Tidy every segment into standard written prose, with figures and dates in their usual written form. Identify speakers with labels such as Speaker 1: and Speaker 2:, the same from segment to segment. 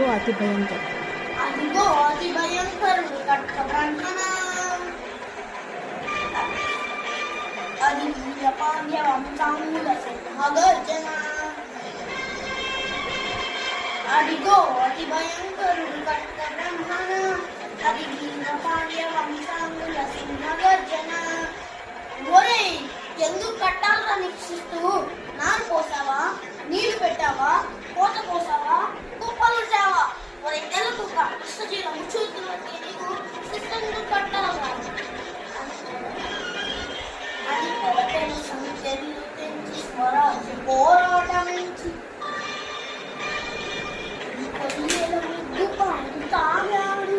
Speaker 1: అదిగో అతి భయంకర.
Speaker 2: అదిగో అతి భయంకరుడు కట్ట బ్రహ్మణ. అది వీరపాండ్య వంశాంగుల సింహగర్జన. అదిగో అతి భయంకరుడు కట్ట బ్రహ్మణ. అది వీరపాండ్య వంశాంగుల సింహగర్జన. ఒరే, ఎందుకు కట్టాలరా నిక్షిస్తూ నారు పోసావా, నీళ్లు పెట్టావా, కోత పోసావా, కుప్పలు చావా? ఒరే తెల్ల కుక్క, కృష్ణజీల ముచ్చుతున్నట్టు నీకు శిస్తెందుకు కట్టాలరా అని పెరటెన్షన్ తెల్లు తెంచి స్వరాజ్య పోరాటమించి కొయ్యల ముద్దు పాటు తాగాడు.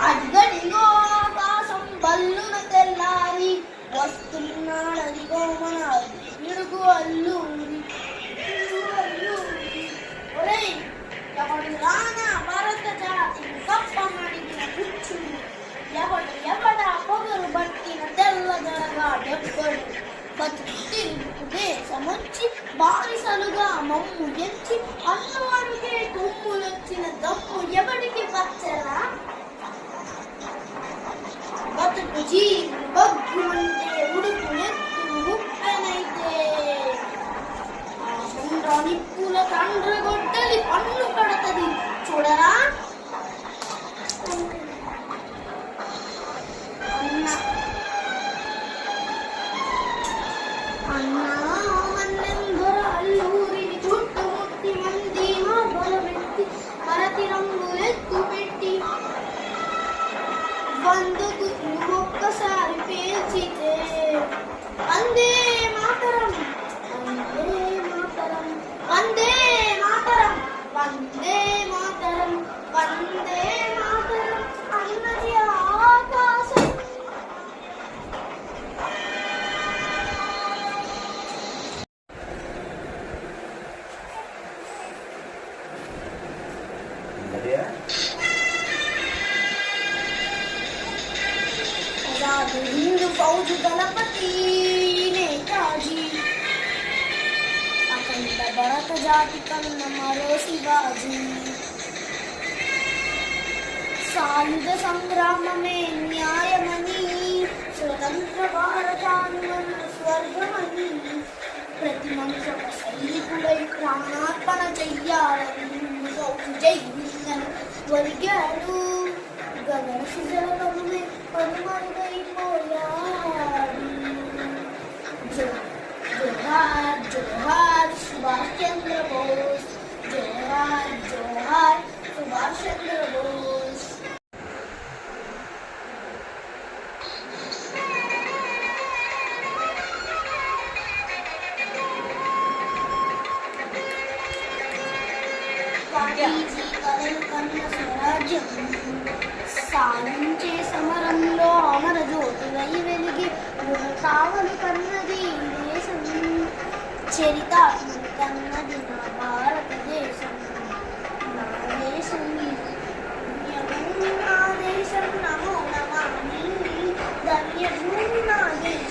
Speaker 2: అదిగడిగో ఆకాశం బల్లున తెల్లారి వస్తున్నాడదిగో మన ఇడుగు అల్లూరి. ఒరేయ్, ఎవడు రానా భారత జాతి కప్పమడిగిన పుచ్చుడు, ఎవడ పొగరు బట్టిన తెల్లదొరగా డెబ్బడు, బతుకు తిరుగుకు దేశమొచ్చి బానిసలుగా మమ్ము ఎంచి అన్నవాడికే తుమ్ములొచ్చిన దమ్ము ఎవడికి వచ్చరా? బతుకు జీవులు బగ్గుమంటే ఉడుకు నెత్తులు ఉప్పెనైతే ఆ చంద్ర నిప్పుల తండ్ర గొడ్డలి పన్ను కడతది చూడరా. అన్నా మన్నెందర అల్లూరిని చుట్టుముట్టి మంది మా బలమెత్తి మరతి రంగులెత్తు పెట్టి వందుకు ఒక్కసారి పేల్చితే వందే మాతరం, వందే మాతరం, వందే మాతరం, వందే మాతరం, వందే మాతరం అన్నది ఆకాశం. हिंदू फौज दलपति नेताजी अखंड भरत जाति कन्न मरो शिवाजी. सायुध संग्राम में न्यायमणि स्वतंत्र भारतानुमन स्वर्गमणि. ప్రతి మనిషి ఒక సైనికుడై ప్రాణార్పణ చెయ్యాలని హిందూ ఫౌజ్ జై హిందని ఒరిగాడు. గగన శిజలమే కనుమరుగైపోయాడు. జోహార్ జోహార్ సుభాష్ చంద్ర బోస్, జోహార్ జోహార్ సుభాష్ చంద్ర బోస్. గాంధీజీ కలలు కన్న స్వరాజ్యం సాధించే సమరంలో అమర జ్యోతివై వెలిగి కావలు కన్నది దేశం. చరితాత్మక కన్నది నా భారతదేశం. నా దేశం నా దేశం నమో నమామి. ధన్యభూమి నా దేశం.